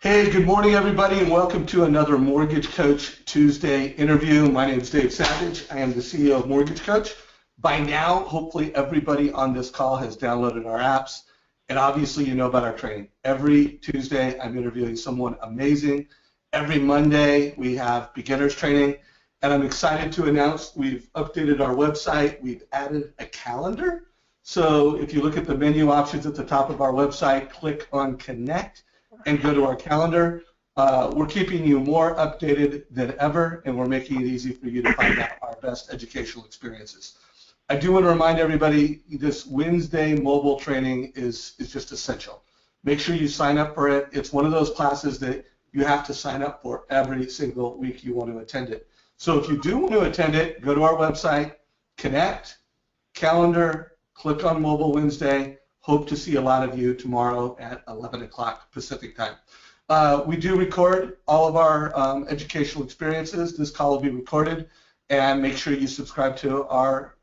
Hey, good morning, everybody, and welcome to another Mortgage Coach Tuesday interview. My name is Dave Savage. I am the CEO of Mortgage Coach. By now, hopefully everybody on this call has downloaded our apps, and obviously you know about our training. Every Tuesday, I'm interviewing someone amazing. Every Monday, we have beginners training, and I'm excited to announce we've updated our website. We've added a calendar. So if you look at the menu options at the top of our website, click on Connect and go to our calendar. We're keeping you more updated than ever, and we're making it easy for you to find out our best educational experiences. I do want to remind everybody this Wednesday mobile training is just essential. Make sure you sign up for it. It's one of those classes that you have to sign up for every single week you want to attend it. So if you do want to attend it, go to our website, Connect, calendar, click on Mobile Wednesday. Hope to see a lot of you tomorrow at 11 o'clock Pacific time. We do record all of our educational experiences. This call will be recorded, and make sure you subscribe to our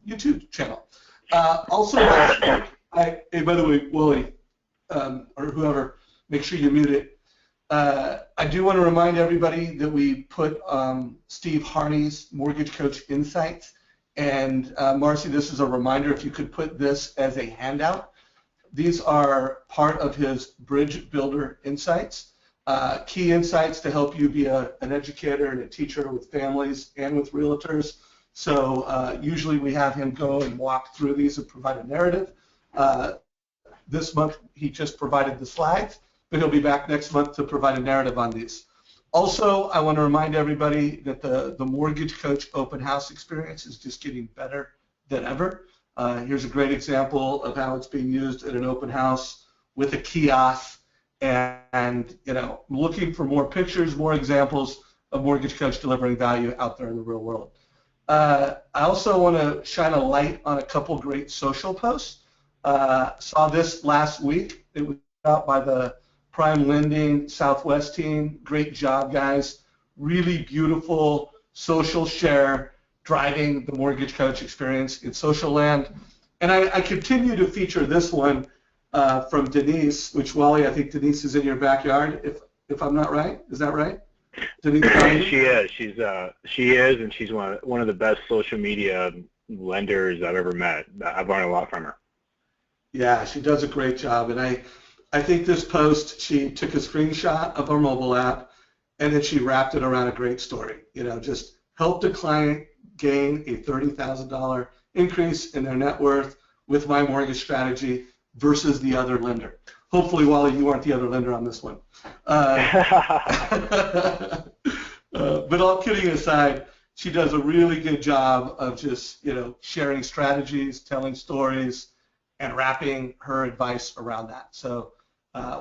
YouTube channel. Also, last week, hey, by the way, Wally, or whoever, make sure you mute it. I do want to remind everybody that we put Steve Harney's Mortgage Coach Insights. And Marcy, this is a reminder, if you could put this as a handout. These are part of his Bridge Builder Insights, key insights to help you be an educator and a teacher with families and with realtors. So usually we have him go and walk through these and provide a narrative. This month he just provided the slides, but he'll be back next month to provide a narrative on these. Also, I want to remind everybody that the Mortgage Coach open house experience is just getting better than ever. Here's a great example of how it's being used at an open house with a kiosk, and looking for more pictures, more examples of Mortgage Coach delivering value out there in the real world. I also want to shine a light on a couple great social posts. Saw this last week. It was out by the Prime Lending Southwest team. Great job, guys. Really beautiful social share driving the Mortgage Coach experience in social land. And I continue to feature this one from Denise, which, Wally, I think Denise is in your backyard, if I'm not right. Is that right? Denise? She is. She is, and she's one of the best social media lenders I've ever met. I've learned a lot from her. Yeah, she does a great job. And I think this post, she took a screenshot of our mobile app, and then she wrapped it around a great story. Just helped a client gain a $30,000 increase in their net worth with my mortgage strategy versus the other lender. Hopefully, Wally, you aren't the other lender on this one. But all kidding aside, she does a really good job of just sharing strategies, telling stories, and wrapping her advice around that. So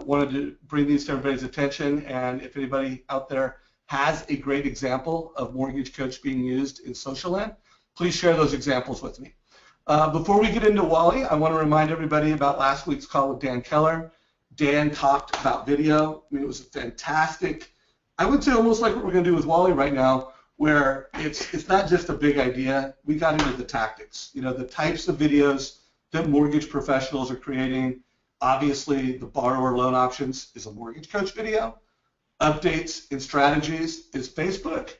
wanted to bring these to everybody's attention, and if anybody out there has a great example of Mortgage Coach being used in social land, please share those examples with me. Before we get into Wally, I want to remind everybody about last week's call with Dan Keller. Dan talked about video. I mean, it was a fantastic, I would say almost like what we're going to do with Wally right now, where it's not just a big idea. We got into the tactics, the types of videos that mortgage professionals are creating. Obviously, the borrower loan options is a Mortgage Coach video. Updates and strategies is Facebook.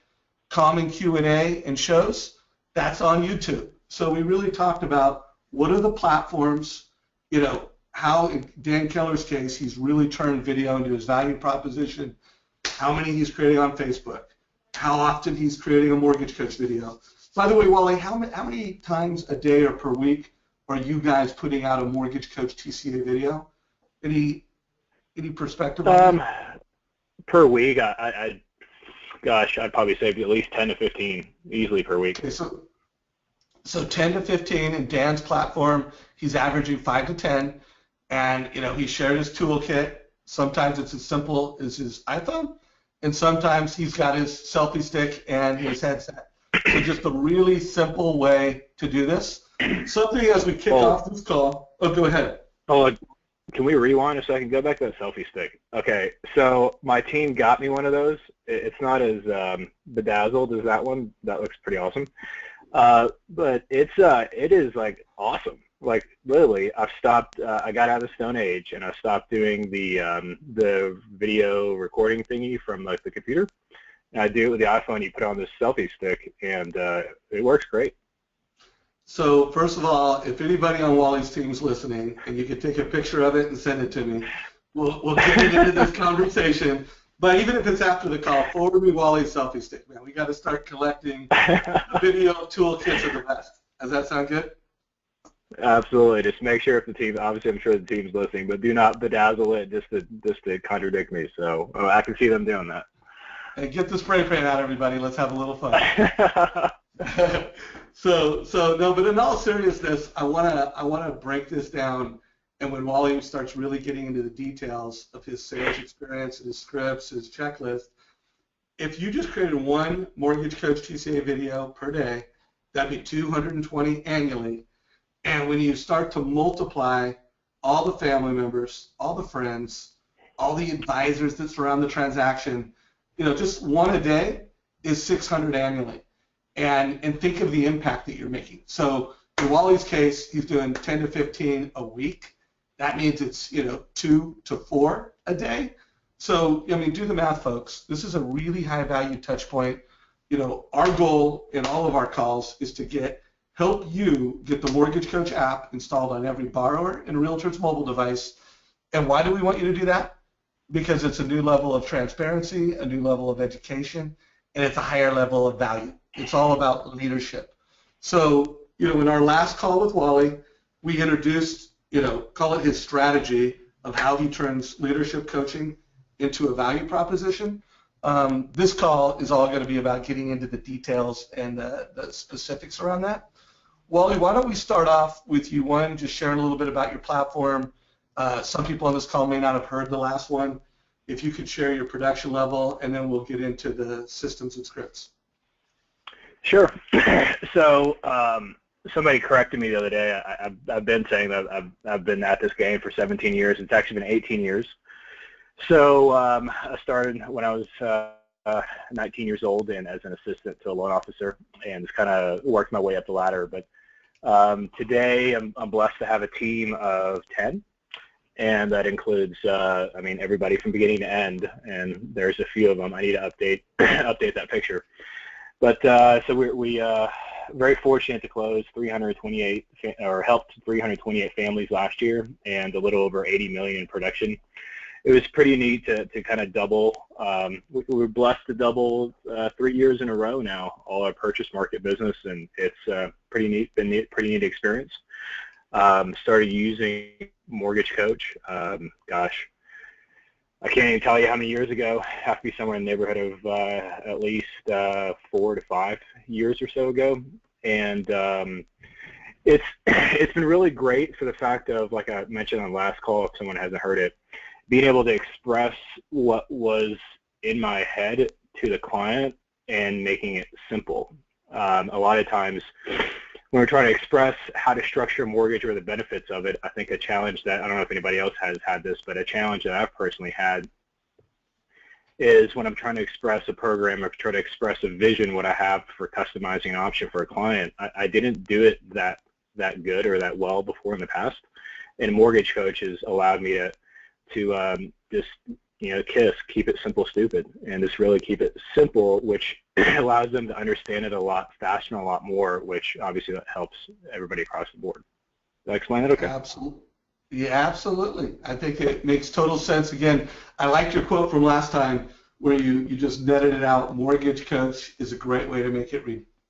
Common Q&A and shows, that's on YouTube. So we really talked about what are the platforms, how in Dan Keller's case, he's really turned video into his value proposition, how many he's creating on Facebook, how often he's creating a Mortgage Coach video. By the way, Wally, how many times a day or per week are you guys putting out a Mortgage Coach TCA video? Any perspective on that? Per week, I'd probably say at least 10 to 15 easily per week. Okay, so 10 to 15 in Dan's platform, he's averaging 5 to 10, and he shared his toolkit. Sometimes it's as simple as his iPhone, and sometimes he's got his selfie stick and his headset. So just a really simple way to do this. Something as we kick off this call. Oh, go ahead. Oh, can we rewind a second? Go back to that selfie stick. Okay, so my team got me one of those. It's not as bedazzled as that one. That looks pretty awesome. But it is like awesome. like literally, I've stopped. I got out of the Stone Age, and I stopped doing the video recording thingy from like the computer. And I do it with the iPhone. You put on this selfie stick, and it works great. So first of all, if anybody on Wally's team is listening, and you could take a picture of it and send it to me, we'll get into this conversation. But even if it's after the call, forward me Wally's selfie stick, man. We got to start collecting video toolkits of the best. Does that sound good? Absolutely. Just make sure if the team, obviously I'm sure the team's listening, but do not bedazzle it just to contradict me. So I can see them doing that. Hey, get the spray paint out, everybody. Let's have a little fun. So no, but in all seriousness, I wanna break this down. And when Wally starts really getting into the details of his sales experience, his scripts, his checklist, if you just created one Mortgage Coach TCA video per day, that'd be 220 annually. And when you start to multiply all the family members, all the friends, all the advisors that surround the transaction, just one a day is 600 annually. And think of the impact that you're making. So in Wally's case, he's doing 10 to 15 a week. That means it's 2 to 4 a day. So do the math, folks. This is a really high value touch point. Our goal in all of our calls is to help you get the Mortgage Coach app installed on every borrower and realtor's mobile device. And why do we want you to do that? Because it's a new level of transparency, a new level of education, and it's a higher level of value. It's all about leadership. So, in our last call with Wally, we introduced, call it his strategy of how he turns leadership coaching into a value proposition. This call is all going to be about getting into the details and the specifics around that. Wally, why don't we start off with you, just sharing a little bit about your platform. Some people on this call may not have heard the last one. If you could share your production level, and then we'll get into the systems and scripts. Sure. So somebody corrected me the other day. I've been saying that I've been at this game for 17 years. It's actually been 18 years. So I started when I was 19 years old and as an assistant to a loan officer, and just kind of worked my way up the ladder. But today I'm blessed to have a team of 10. And that includes, everybody from beginning to end, and there's a few of them. I need to update that picture. But so we very fortunate to close 328 or helped 328 families last year, and a little over 80 million in production. It was pretty neat to kind of double. We were blessed to double 3 years in a row now, all our purchase market business, and it's pretty neat. Been pretty neat experience. Started using Mortgage Coach, I can't even tell you how many years ago. Have to be somewhere in the neighborhood of at least 4 to 5 years or so ago. And it's been really great for the fact of, like I mentioned on the last call, if someone hasn't heard it, being able to express what was in my head to the client and making it simple. A lot of times when we're trying to express how to structure a mortgage or the benefits of it, I think a challenge that, I don't know if anybody else has had this, but a challenge that I've personally had is when I'm trying to express a program or try to express a vision, what I have for customizing an option for a client. I didn't do it that good or that well before in the past. And Mortgage Coach has allowed me to just, keep it simple, stupid, and just really keep it simple, which allows them to understand it a lot faster and a lot more, which obviously that helps everybody across the board. Did I explain that okay? Absolutely. Yeah, absolutely. I think it makes total sense. Again, I liked your quote from last time where you just netted it out. Mortgage Coach is a great way to make it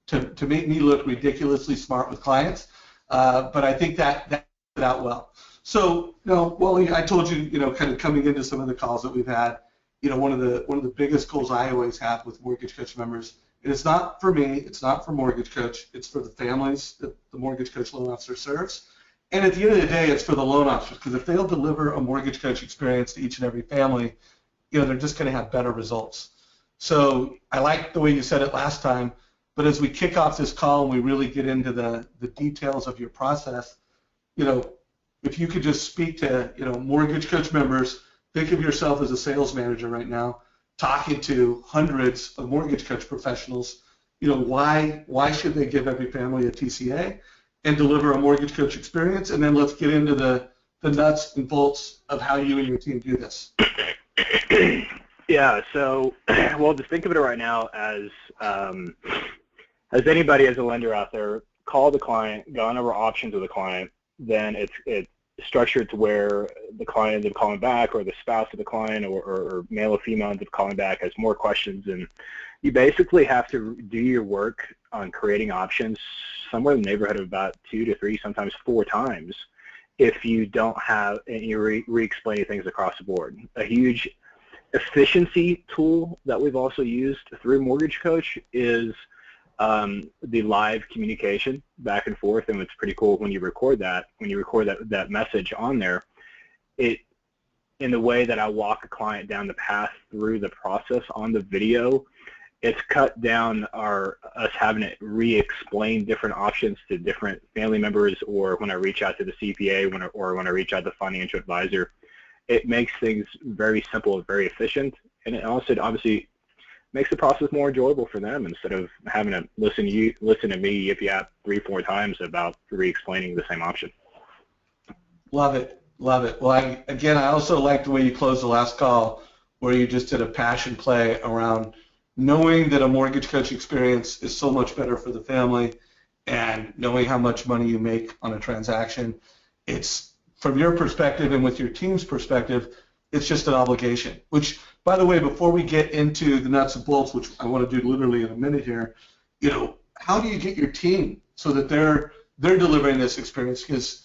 to make me look ridiculously smart with clients. But I think that did it out well. So, Wally, I told you, kind of coming into some of the calls that we've had, one of the biggest goals I always have with Mortgage Coach members, and it's not for me, it's not for Mortgage Coach, it's for the families that the Mortgage Coach loan officer serves. And at the end of the day, it's for the loan officers, because if they'll deliver a Mortgage Coach experience to each and every family, they're just going to have better results. So I like the way you said it last time, but as we kick off this call and we really get into the details of your process, if you could just speak to, Mortgage Coach members, think of yourself as a sales manager right now, talking to hundreds of Mortgage Coach professionals, why should they give every family a TCA? and deliver a mortgage coach experience, and then let's get into the nuts and bolts of how you and your team do this. Yeah, so, well, just think of it right now as anybody as a lender out there, call the client, gone over options with the client, then it's structured to where the client ends up calling back, or the spouse of the client, or male or female ends up calling back, has more questions, and you basically have to do your work on creating options somewhere in the neighborhood of about 2 to 3, sometimes 4 times if you don't have, and you're re-explaining things across the board. A huge efficiency tool that we've also used through Mortgage Coach is the live communication back and forth, and it's pretty cool when you record that message on there. It, in the way that I walk a client down the path through the process on the video, it's cut down us having to re-explain different options to different family members, or when I reach out to the CPA, or when I reach out to the financial advisor. It makes things very simple and very efficient, and it also obviously makes the process more enjoyable for them, instead of having to listen to me if you have 3-4 times about re-explaining the same option. Love it, love it. Well, I also like the way you closed the last call, where you just did a passion play around knowing that a mortgage coach experience is so much better for the family, and knowing how much money you make on a transaction. It's, from your perspective and with your team's perspective, it's just an obligation. Which, by the way, before we get into the nuts and bolts, which I want to do literally in a minute here, how do you get your team so that they're delivering this experience? Because,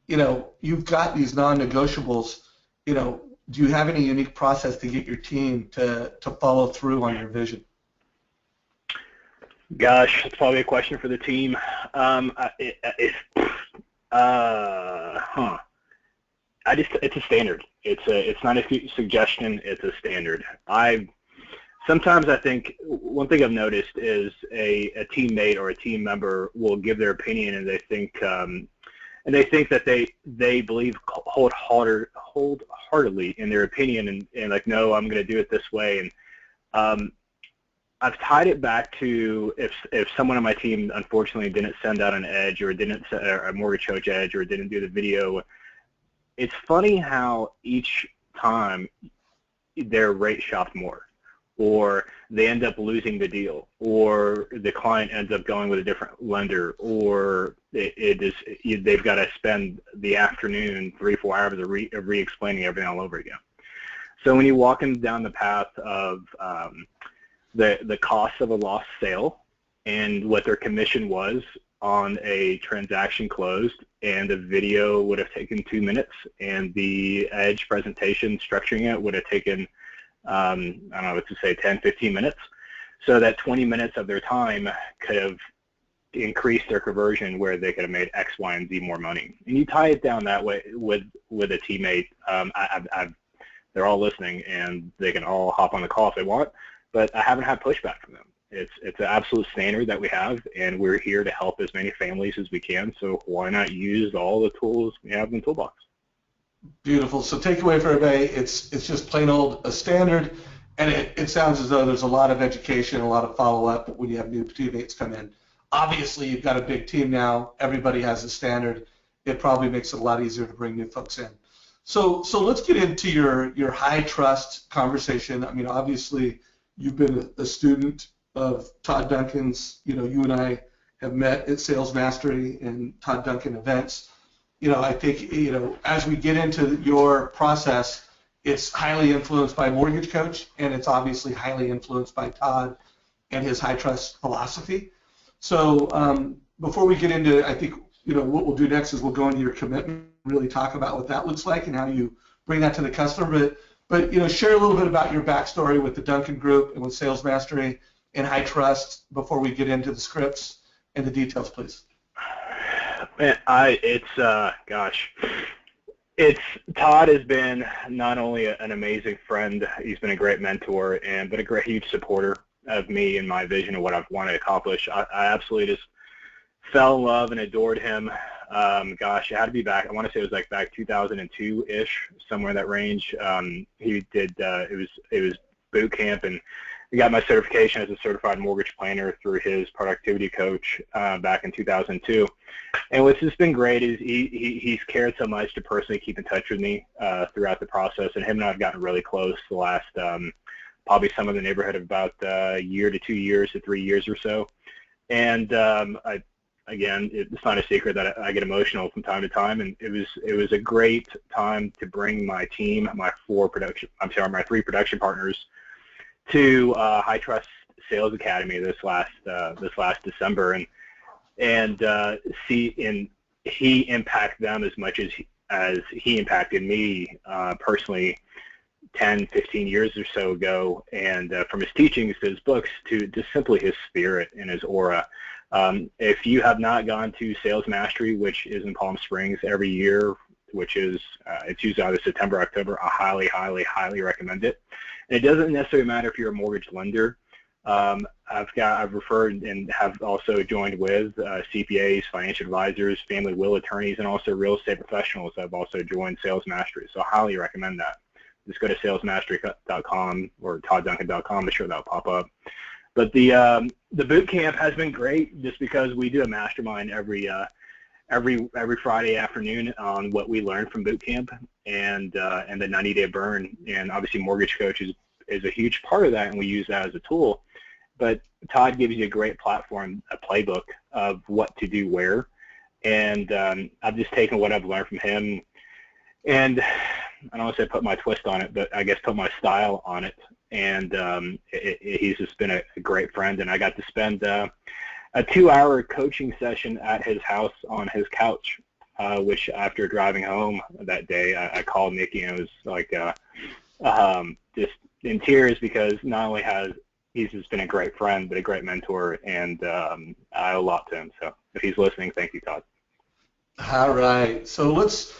you've got these non-negotiables. Do you have any unique process to get your team to follow through on your vision? Gosh, that's probably a question for the team. It's a standard. It's not a suggestion. It's a standard. Sometimes I think one thing I've noticed is a teammate or a team member will give their opinion, and they think that they believe wholeheartedly in their opinion, and like, no, I'm going to do it this way. And I've tied it back to if someone on my team unfortunately didn't send out an edge, or didn't a mortgage coach edge, or didn't do the video. It's funny how each time they're rate shopped more, or they end up losing the deal, or the client ends up going with a different lender, or they've got to spend the afternoon 3-4 hours of re-explaining everything all over again. So when you walk them down the path of the cost of a lost sale and what their commission was on a transaction closed, and the video would have taken 2 minutes, and the edge presentation structuring it would have taken, I don't know what to say, 10-15 minutes. So that 20 minutes of their time could have increased their conversion, where they could have made X, Y, and Z more money. And you tie it down that way with a teammate. They're all listening, and they can all hop on the call if they want, but I haven't had pushback from them. It's an absolute standard that we have, and we're here to help as many families as we can, so why not use all the tools we have in the toolbox? Beautiful. So takeaway for everybody, it's just plain old a standard, and it sounds as though there's a lot of education, a lot of follow-up when you have new teammates come in. Obviously, you've got a big team now. Everybody has a standard. It probably makes it a lot easier to bring new folks in. So let's get into your high-trust conversation. I mean, obviously, you've been a student of Todd Duncan's. You and I have met at Sales Mastery and Todd Duncan events. I think, as we get into your process, it's highly influenced by Mortgage Coach, and it's obviously highly influenced by Todd and his high trust philosophy. So before we get into, I think, what we'll do next is we'll go into your commitment, really talk about what that looks like and how you bring that to the customer. But share a little bit about your backstory with the Duncan Group and with Sales Mastery and high trust before we get into the scripts and the details, please. Man, Todd has been not only an amazing friend, he's been a great mentor, but a huge supporter of me and my vision of what I've wanted to accomplish. I absolutely just fell in love and adored him. It had to be back, I want to say it was like back 2002-ish, somewhere in that range. He did, it was boot camp, and I got my certification as a certified mortgage planner through his productivity coach back in 2002. And what's just been great is he's cared so much to personally keep in touch with me throughout the process. And him and I have gotten really close the last probably some in the neighborhood of about a year to 2 years to 3 years or so. And again, it's not a secret that I get emotional from time to time, and it was a great time to bring my team, my three production partners, to High Trust Sales Academy this last December, and he impact them as much as he impacted me personally 10, 15 years or so ago, and from his teachings to his books to just simply his spirit and his aura. If you have not gone to Sales Mastery, which is in Palm Springs every year, which is it's usually either September, October, I highly, highly, highly recommend it. And it doesn't necessarily matter if you're a mortgage lender. I've referred and have also joined with CPAs, financial advisors, family will attorneys, and also real estate professionals that have also joined Sales Mastery. So I highly recommend that. Just go to salesmastery.com or toddduncan.com. I'm sure that'll pop up. But the boot camp has been great just because we do a mastermind every Friday afternoon on what we learned from boot camp and the 90-day burn. And obviously Mortgage Coach is a huge part of that, and we use that as a tool. But Todd gives you a great platform, a playbook of what to do where. And I've just taken what I've learned from him, and I don't want to say put my twist on it, but I guess put my style on it. And he's just been a great friend, and I got to spend a 2-hour coaching session at his house on his couch, which after driving home that day, I called Nikki, and it was like just in tears, because not only has he's just been a great friend, but a great mentor, and I owe a lot to him. So if he's listening, thank you, Todd. All right. So let's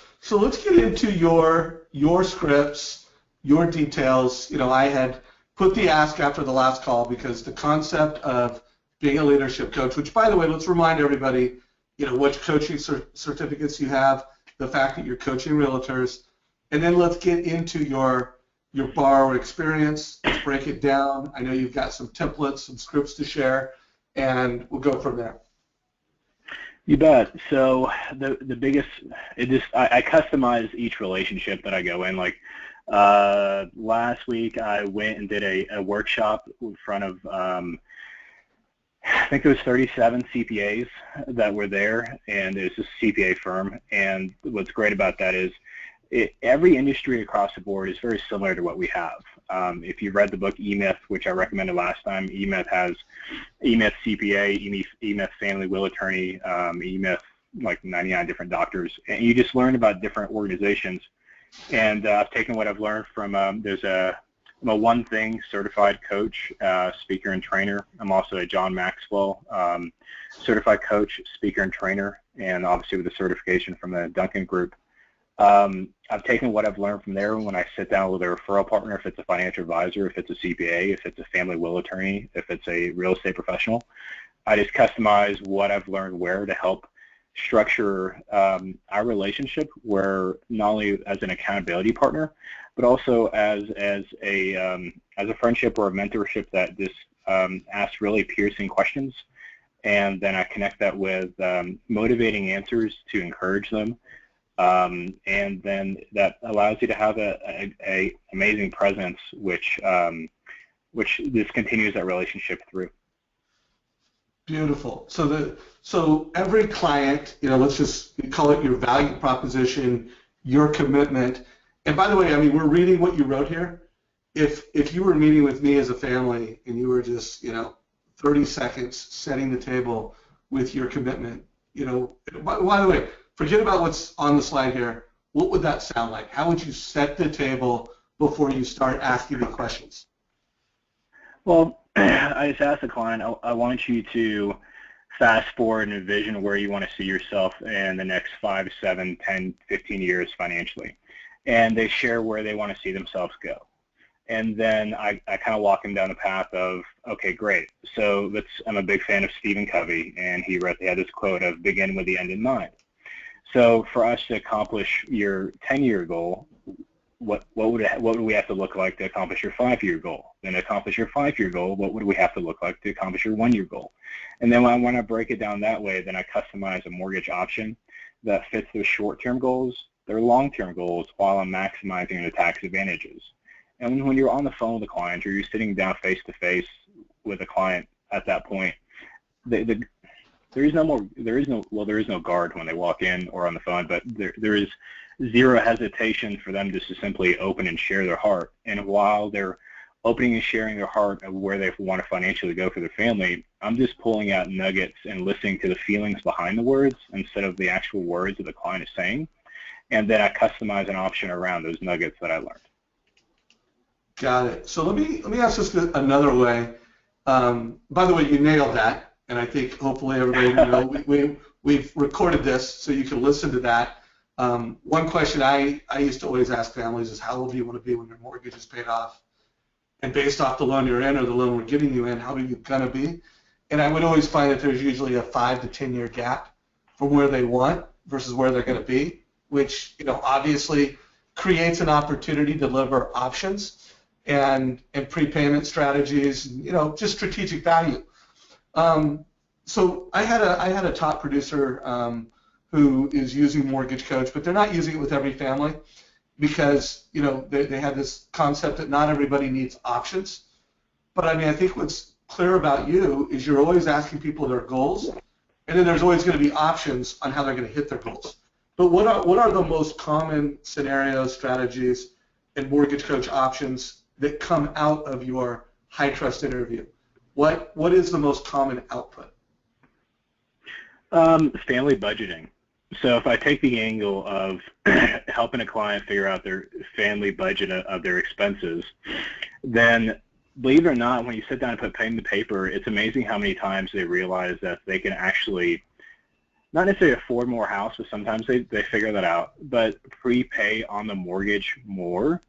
get into your scripts, your details. You know, I had put the ask after the last call because the concept of being a leadership coach, which, by the way, let's remind everybody, you know, what coaching certificates you have, the fact that you're coaching realtors, and then let's get into your borrower experience. Let's break it down. I know you've got some templates, some scripts to share, and we'll go from there. You bet. So the biggest, I customize each relationship that I go in. Like last week, I went and did a workshop in front of I think it was 37 CPAs that were there, and it was a CPA firm. And what's great about that is every industry across the board is very similar to what we have. If you read the book E-Myth, which I recommended last time, E-Myth has E-Myth CPA, E-Myth family will attorney, E-Myth like 99 different doctors, and you just learn about different organizations. And I've taken what I've learned from I'm a One Thing certified coach, speaker and trainer. I'm also a John Maxwell certified coach, speaker and trainer, and obviously with a certification from the Duncan Group. I've taken what I've learned from there when I sit down with a referral partner, if it's a financial advisor, if it's a CPA, if it's a family will attorney, if it's a real estate professional. I just customize what I've learned where to help structure our relationship, where not only as an accountability partner, but also as a friendship or a mentorship that just asks really piercing questions, and then I connect that with motivating answers to encourage them. And then that allows you to have a amazing presence, which this continues that relationship through. Beautiful. So every client, you know, let's just call it your value proposition, your commitment. And by the way, I mean, we're reading what you wrote here. If you were meeting with me as a family and you were just, you know, 30 seconds setting the table with your commitment, you know, by the way, forget about what's on the slide here. What would that sound like? How would you set the table before you start asking the questions? Well, I just asked the client, I want you to fast forward and envision where you want to see yourself in the next 5, 7, 10, 15 years financially. And they share where they want to see themselves go. And then I kind of walk them down the path of, okay, great. So I'm a big fan of Stephen Covey, and he had this quote of begin with the end in mind. So for us to accomplish your 10-year goal, what would we have to look like to accomplish your 5-year goal? Then to accomplish your 5-year goal, what would we have to look like to accomplish your 1-year goal? And then when I break it down that way, then I customize a mortgage option that fits their short-term goals, their long-term goals, while I'm maximizing the tax advantages. And when you're on the phone with a client or you're sitting down face-to-face with a client at that point, there is no guard when they walk in or on the phone, but there is zero hesitation for them just to simply open and share their heart. And while they're opening and sharing their heart of where they want to financially go for their family, I'm just pulling out nuggets and listening to the feelings behind the words instead of the actual words that the client is saying. And then I customize an option around those nuggets that I learned. Got it. So let me ask this another way. By the way, you nailed that, and I think hopefully everybody we've recorded this so you can listen to that. One question I used to always ask families is, how old do you want to be when your mortgage is paid off? And based off the loan you're in or the loan we're giving you in, how are you going to be? And I would always find that there's usually a 5 to 10 year gap from where they want versus where they're going to be, which obviously creates an opportunity to deliver options and prepayment strategies, just strategic value. So I had a top producer who is using Mortgage Coach, but they're not using it with every family because they have this concept that not everybody needs options. But I mean, I think what's clear about you is you're always asking people their goals, and then there's always going to be options on how they're going to hit their goals. But what are the most common scenarios, strategies, and Mortgage Coach options that come out of your high trust interview? What is the most common output? Family budgeting. So if I take the angle of helping a client figure out their family budget of their expenses, then believe it or not, when you sit down and put pen to paper, it's amazing how many times they realize that they can actually not necessarily afford more house, but sometimes they figure that out, but prepay on the mortgage more.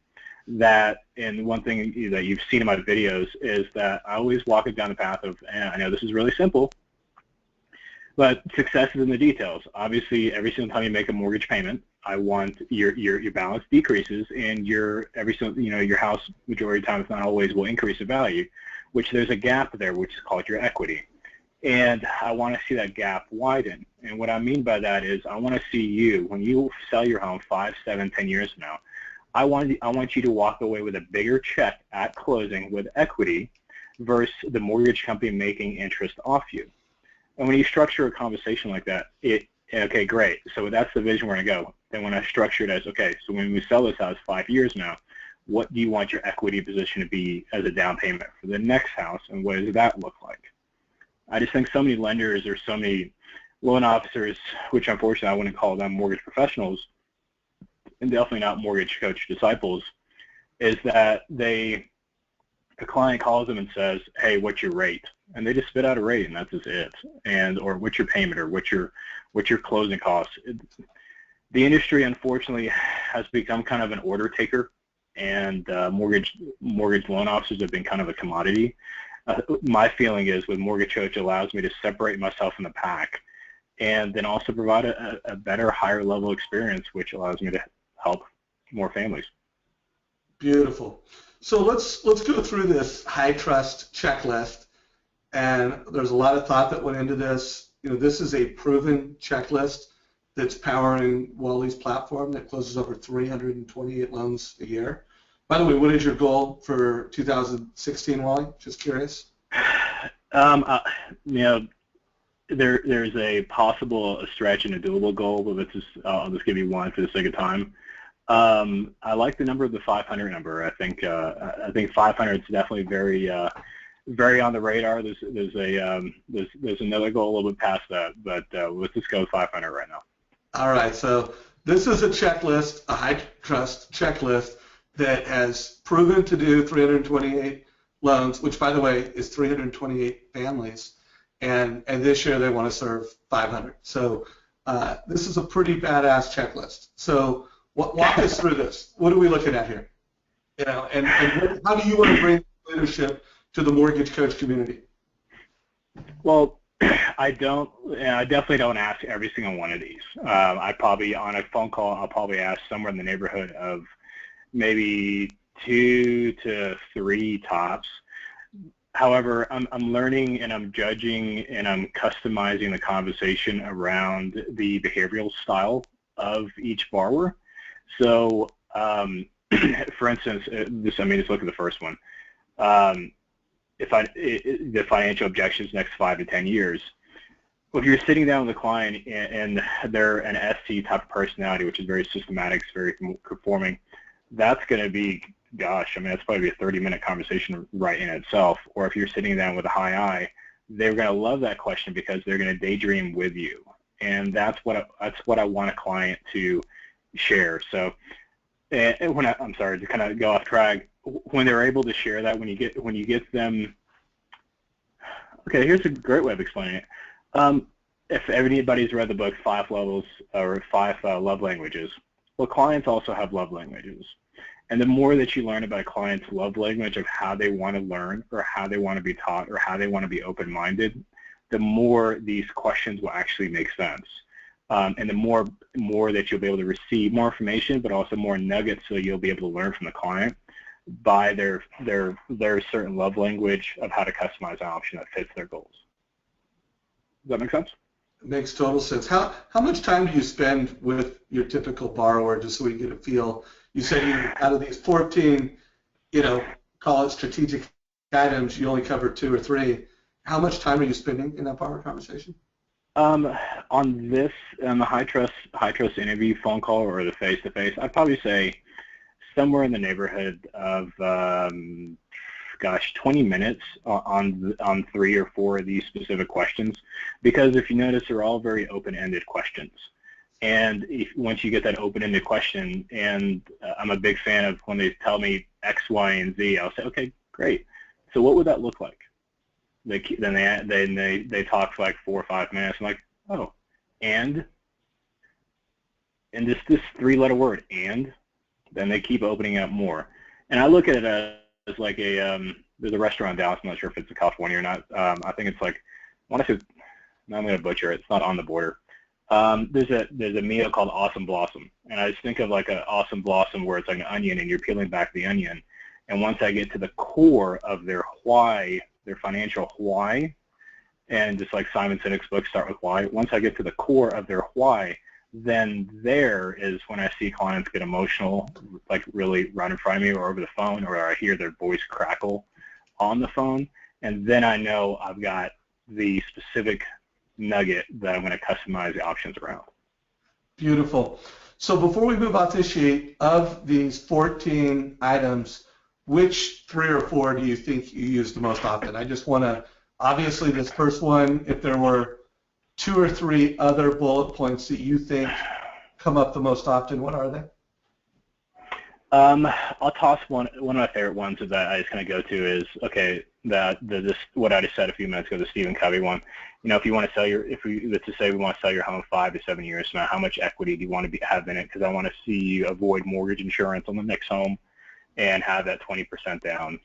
And one thing that you've seen in my videos is that I always walk it down the path of, and I know this is really simple, but success is in the details. Obviously, every single time you make a mortgage payment, I want your balance decreases, and your house majority of the time, if not always, will increase in value, which there's a gap there, which is called your equity. And I want to see that gap widen. And what I mean by that is I want to see you, when you sell your home 5, 7, 10 years from now, I want you to walk away with a bigger check at closing with equity versus the mortgage company making interest off you. And when you structure a conversation like that, okay, great. So that's the vision we're going to go. Then when I structure it as, okay, so when we sell this house 5 years now, what do you want your equity position to be as a down payment for the next house, and what does that look like? I just think so many lenders or so many loan officers, which unfortunately I wouldn't call them mortgage professionals, and definitely not mortgage coach disciples, is that the client calls them and says, hey, what's your rate? And they just spit out a rate, and that's just it. Or what's your payment, or what's your closing costs? The industry, unfortunately, has become kind of an order taker, and mortgage loan officers have been kind of a commodity. My feeling is with Mortgage Coach, it allows me to separate myself from the pack, and then also provide a better, higher level experience, which allows me to help more families. Beautiful. So let's go through this high trust checklist, and there's a lot of thought that went into this. This is a proven checklist that's powering Wally's platform that closes over 328 loans a year. By the way, what is your goal for 2016, Wally? Just curious. There's a possible stretch and a doable goal, but I'll just give you one for the sake of time. I like the number of the 500 number. I think 500 is definitely very on the radar. There's another goal a little bit past that, but let's just go with 500 right now. All right. So this is a checklist, a high trust checklist that has proven to do 328 loans, which by the way is 328 families, and this year they want to serve 500. So this is a pretty badass checklist. So walk us through this. What are we looking at here? And how do you want to bring leadership to the Mortgage Coach community? Well, I definitely don't ask every single one of these. I probably, on a phone call, I'll probably ask somewhere in the neighborhood of maybe 2 to 3 tops. However, I'm learning and I'm judging and I'm customizing the conversation around the behavioral style of each borrower. So, for instance, just look at the first one. The financial objections next 5 to 10 years. Well, if you're sitting down with a client and they're an SC type of personality, which is very systematic, very conforming, that's going to be, gosh, that's probably a 30-minute conversation right in itself. Or if you're sitting down with a high I, they're going to love that question because they're going to daydream with you, and that's what I want a client to share. So, I'm sorry to kind of go off track. When they're able to share that, when you get them, okay, here's a great way of explaining it. If anybody's read the book 5 Levels or 5 Love Languages, well, clients also have love languages. And the more that you learn about a client's love language of how they want to learn or how they want to be taught or how they want to be open-minded, the more these questions will actually make sense. And the more that you'll be able to receive more information, but also more nuggets so you'll be able to learn from the client by their certain love language of how to customize an option that fits their goals. Does that make sense? It makes total sense. How much time do you spend with your typical borrower, just so we get a feel? You said out of these 14, call it strategic items, you only cover 2 or 3. How much time are you spending in that borrower conversation? On the high trust interview phone call or the face-to-face, I'd probably say somewhere in the neighborhood of 20 minutes on 3 or 4 of these specific questions, because if you notice, they're all very open-ended questions. And once you get that open-ended question, and I'm a big fan of when they tell me X, Y, and Z, I'll say, okay, great. So what would that look like? Then they talk for like 4 or 5 minutes. I'm like, oh, and this 3-letter word, and then they keep opening up more. And I look at it as like there's a restaurant in Dallas. I'm not sure if it's in California or not. I think it's like, I'm going to butcher it. It's not On the Border. There's a meal called Awesome Blossom, and I just think of like an awesome blossom where it's like an onion and you're peeling back the onion. And once I get to the core of their why, their financial why, and just like Simon Sinek's book, Start with Why, once I get to the core of their why, then there is when I see clients get emotional, like really right in front of me or over the phone, or I hear their voice crackle on the phone, and then I know I've got the specific nugget that I'm going to customize the options around. Beautiful. So before we move on to sheet, of these 14 items, which 3 or 4 do you think you use the most often? I just want to, obviously this first one, if there were 2 or 3 other bullet points that you think come up the most often, what are they? I'll toss one of my favorite ones that I just kind of go to is, okay, what I just said a few minutes ago, the Stephen Covey one. If you want to sell let's just say we want to sell your home 5 to 7 years from now, how much equity do you want to have in it? Because I want to see you avoid mortgage insurance on the next home and have that 20% down.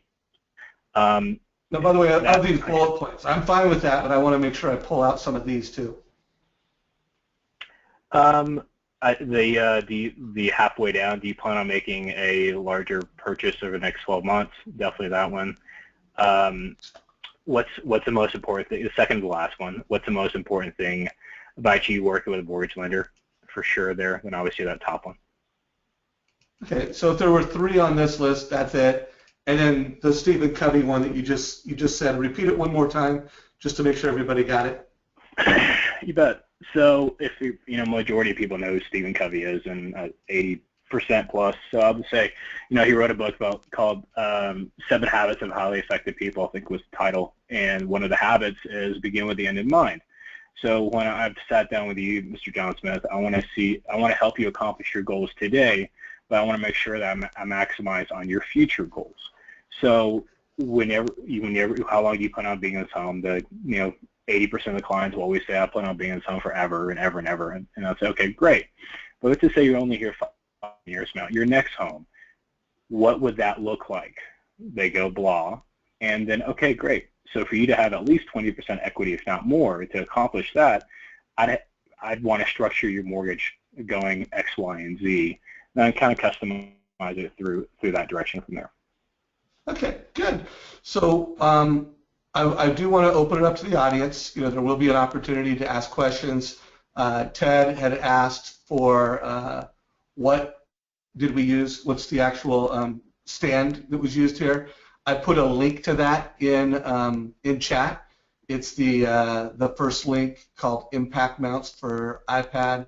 Now, by the way, of these bullet points, I'm fine with that, but I want to make sure I pull out some of these too. The halfway down, do you plan on making a larger purchase over the next 12 months? Definitely that one. What's the most important thing? The second to last one. What's the most important thing about you working with a mortgage lender? For sure there. Then obviously that top one. Okay, so if there were 3 on this list, that's it. And then the Stephen Covey one that you just said, repeat it one more time just to make sure everybody got it. You bet. So if majority of people know who Stephen Covey is, and 80% plus. So I'll just say, he wrote a book called 7 Habits of Highly Effective People, I think was the title. And one of the habits is begin with the end in mind. So when I've sat down with you, Mr. John Smith, I want to help you accomplish your goals today, but I want to make sure that I maximize on your future goals. So how long do you plan on being in this home? 80% of the clients will always say, I plan on being in this home forever and ever and ever. And I'll say, okay, great. But let's just say you're only here 5 years from now. Your next home, what would that look like? They go blah. And then, okay, great. So for you to have at least 20% equity, if not more, to accomplish that, I'd want to structure your mortgage going X, Y, and Z. Then kind of customize it through that direction from there. Okay, good. So I do want to open it up to the audience. There will be an opportunity to ask questions. Ted had asked for what did we use? What's the actual stand that was used here? I put a link to that in chat. It's the first link called Impact Mounts for iPad.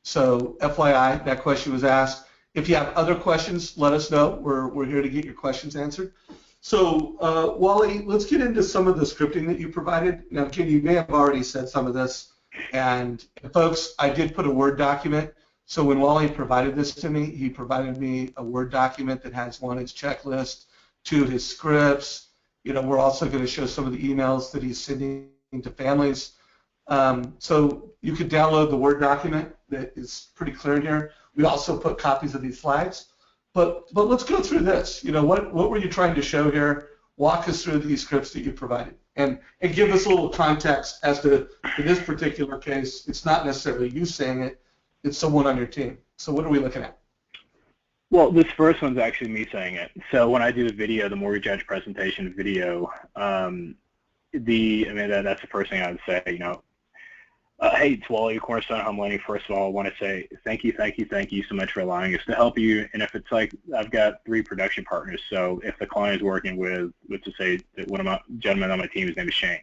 So FYI, that question was asked. If you have other questions, let us know. We're here to get your questions answered. So Wally, let's get into some of the scripting that you provided. Now, Ken, you may have already said some of this. And folks, I did put a Word document. So when Wally provided this to me, he provided me a Word document that has one, his checklist, two, his scripts. We're also going to show some of the emails that he's sending to families. So you could download the Word document that is pretty clear in here. We also put copies of these slides. But let's go through this. What were you trying to show here? Walk us through these scripts that you provided. And give us a little context as to, in this particular case, it's not necessarily you saying it, it's someone on your team. So what are we looking at? Well, this first one's actually me saying it. So when I do the video, the mortgage edge presentation video, that's the first thing I would say. Hey, it's Wally, Cornerstone Home Lending. First of all, I want to say thank you so much for allowing us to help you. And if it's like I've got 3 production partners, so if the client is working with, let's just say that one of my gentlemen on my team, his name is Shane,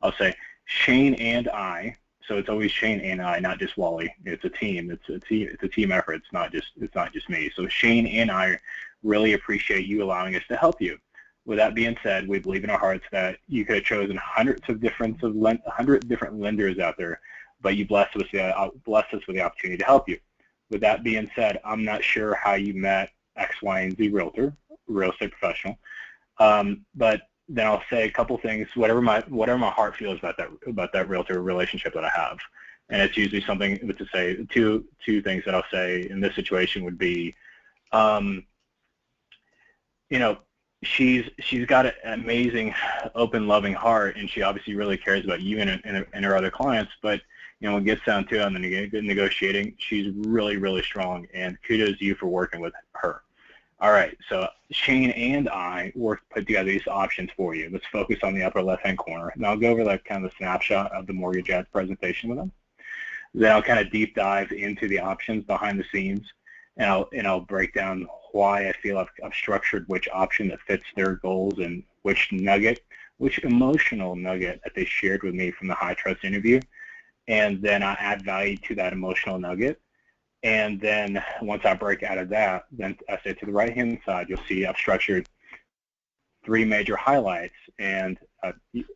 I'll say Shane and I. So it's always Shane and I, not just Wally. It's a team. It's a team effort. It's not just me. So Shane and I really appreciate you allowing us to help you. With that being said, we believe in our hearts that you could have chosen 100 different lenders out there, but you blessed us with the opportunity to help you. With that being said, I'm not sure how you met X, Y, and Z realtor, real estate professional, but then I'll say a couple things, whatever my heart feels about that realtor relationship that I have, and it's usually something to say. Two things that I'll say in this situation would be, she's got an amazing, open, loving heart, and she obviously really cares about you and her other clients. But when it gets down to it, and then you get negotiating, she's really, really strong, and kudos to you for working with her. All right, so Shane and I put together these options for you. Let's focus on the upper left-hand corner, and I'll go over that kind of a snapshot of the mortgage ads presentation with them. Then I'll kind of deep dive into the options behind the scenes, and I'll break down why I feel I've structured which option that fits their goals and which emotional nugget that they shared with me from the high trust interview, and then I add value to that emotional nugget. And then once I break out of that, then I say to the right-hand side, you'll see I've structured 3 major highlights, and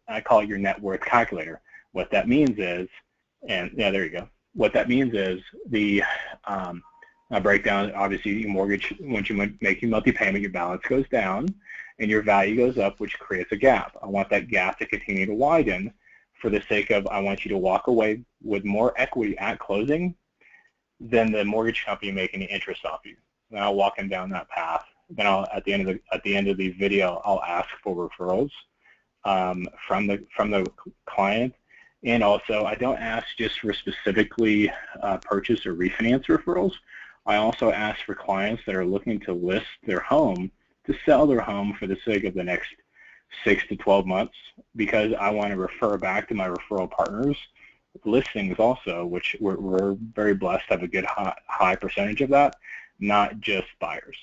I call it your net worth calculator. What that means is, and yeah, there you go. What that means is I break down, obviously, your mortgage, once you make your monthly payment, your balance goes down and your value goes up, which creates a gap. I want that gap to continue to widen for the sake of I want you to walk away with more equity at closing than the mortgage company making the interest off you. And I'll walk them down that path. Then at the end of the video, I'll ask for referrals from the client. And also, I don't ask just for specifically purchase or refinance referrals. I also ask for clients that are looking to list their home, to sell their home for the sake of the next 6 to 12 months, because I want to refer back to my referral partners listings also, which we're very blessed to have a good high percentage of that, not just buyers.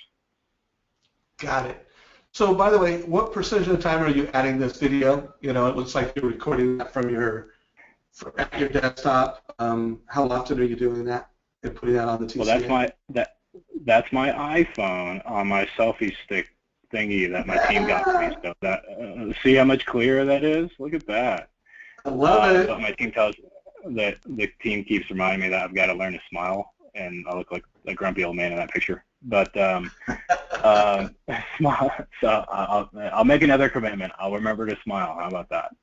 Got it. So by the way, what percentage of the time are you adding this video? It looks like you're recording that from your desktop. How often are you doing that and putting that on the TCA? Well, that's my iPhone on my selfie stick thingy that my team got for me. So that see how much clearer that is? Look at that. I love it. But my team tells that the team keeps reminding me that I've got to learn to smile, and I look like a grumpy old man in that picture. But smile. So I'll make another commitment. I'll remember to smile. How about that?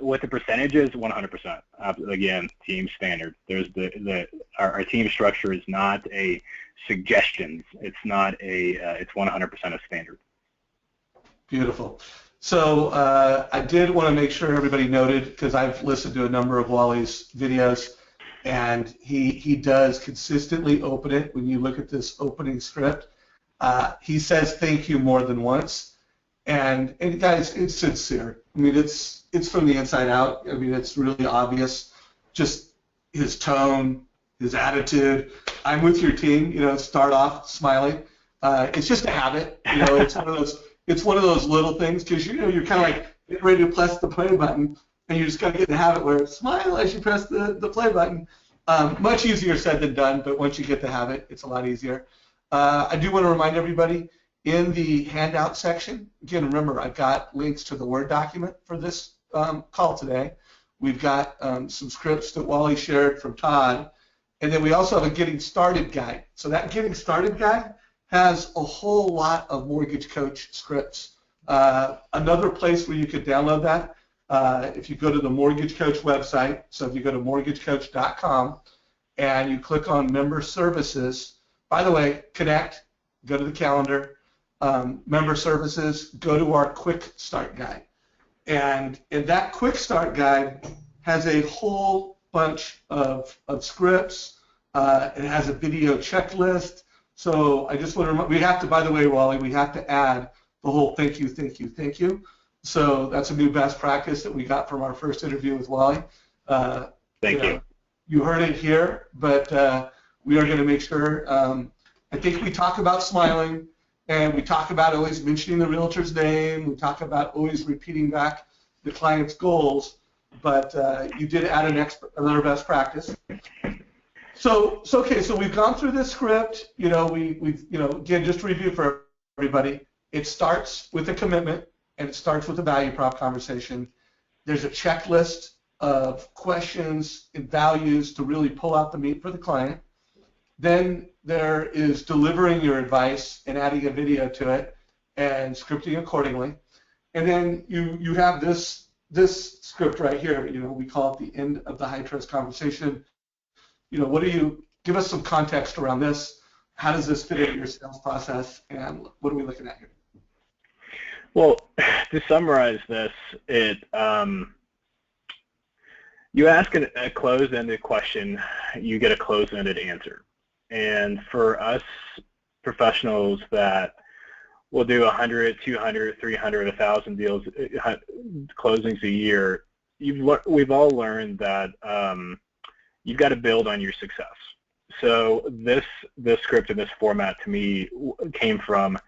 What the percentage is, 100%. Again, team standard. There's our team structure is not a suggestions. It's not it's 100% a standard. Beautiful. So I did want to make sure everybody noted, because I've listened to a number of Wally's videos, and he does consistently open it. When you look at this opening script, he says thank you more than once, and guys, it's sincere. I mean, it's from the inside out. I mean, it's really obvious. Just his tone, his attitude. I'm with your team. You know, start off smiling. It's just a habit. You know, it's one of those. It's one of those little things because you know you're kind of like getting ready to press the play button, and you just got to get in the habit where smile as you press the play button. Much easier said than done, but once you get the habit, it's a lot easier. I do want to remind everybody in the handout section. Again, remember I've got links to the Word document for this call today. We've got some scripts that Wally shared from Todd, and then we also have a Getting Started guide. So that Getting Started guide has a whole lot of Mortgage Coach scripts. Another place where you could download that, if you go to the Mortgage Coach website, so if you go to mortgagecoach.com and you click on Member Services, by the way, connect, go to the calendar, Member Services, go to our Quick Start Guide. And in that Quick Start Guide has a whole bunch of scripts. It has a video checklist. So I just want to remind, we have to, by the way, Wally, we have to add the whole thank you, thank you, thank you. So that's a new best practice that we got from our first interview with Wally. Thank you. You heard it here, but we are going to make sure. I think we talk about smiling, and we talk about always mentioning the realtor's name. We talk about always repeating back the client's goals, but you did add another best practice. So okay, so we've gone through this script. You know, we've again, just to review for everybody, it starts with a commitment and it starts with a value prop conversation. There's a checklist of questions and values to really pull out the meat for the client. Then there is delivering your advice and adding a video to it and scripting accordingly. And then you have this script right here. You know, we call it the end of the high trust conversation. You know, give us some context around this. How does this fit into your sales process, and what are we looking at here? Well, to summarize this, you ask a closed-ended question, you get a closed-ended answer. And for us professionals that will do 100, 200, 300, 1,000 deals, closings a year, we've all learned that you've got to build on your success. So this script in this format to me came from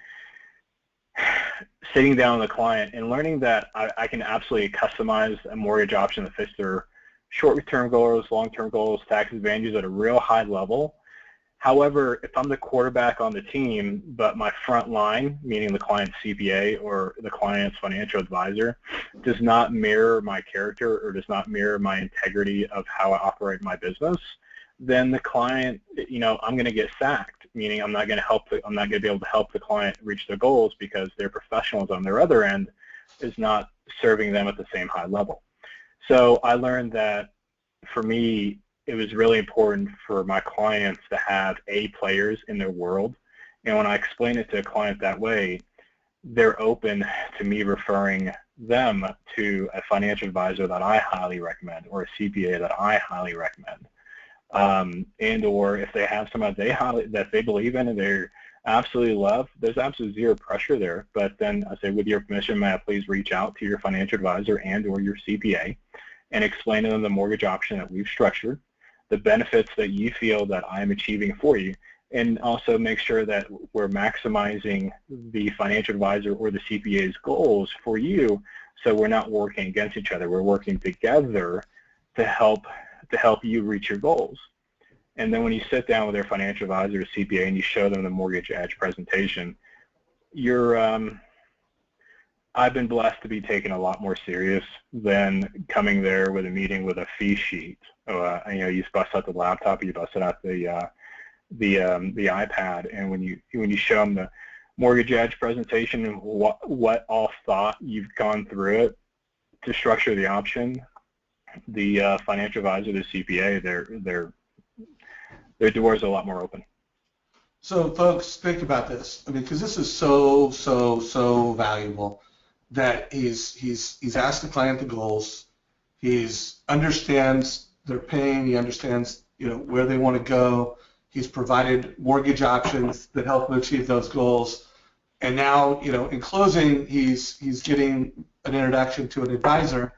sitting down with a client and learning that I can absolutely customize a mortgage option that fits their short-term goals, long-term goals, tax advantages at a real high level. However, if I'm the quarterback on the team, but my front line, meaning the client's CPA or the client's financial advisor, does not mirror my character or does not mirror my integrity of how I operate my business, then the client, you know, I'm going to get sacked, meaning I'm not going to be able to help the client reach their goals because their professionals on their other end is not serving them at the same high level. So I learned that for me, it was really important for my clients to have A players in their world. And when I explain it to a client that way, they're open to me referring them to a financial advisor that I highly recommend or a CPA that I highly recommend. And or if they have someone that they believe in and they absolutely love, there's absolutely zero pressure there. But then I say, with your permission, may I please reach out to your financial advisor and or your CPA and explain to them the mortgage option that we've structured, the benefits that you feel that I'm achieving for you, and also make sure that we're maximizing the financial advisor or the CPA's goals for you, so we're not working against each other. We're working together to help you reach your goals. And then when you sit down with their financial advisor or CPA and you show them the Mortgage Edge presentation, I've been blessed to be taken a lot more serious than coming there with a meeting with a fee sheet. You bust out the laptop, you bust out the iPad, and when you show them the Mortgage Edge presentation and what all thought you've gone through it to structure the option, the financial advisor, the CPA, their doors are a lot more open. So folks, think about this. I mean, because this is so valuable. That he's asked the client the goals, he understands their pain, he understands where they want to go. He's provided mortgage options that help them achieve those goals. And now, in closing, he's getting an introduction to an advisor.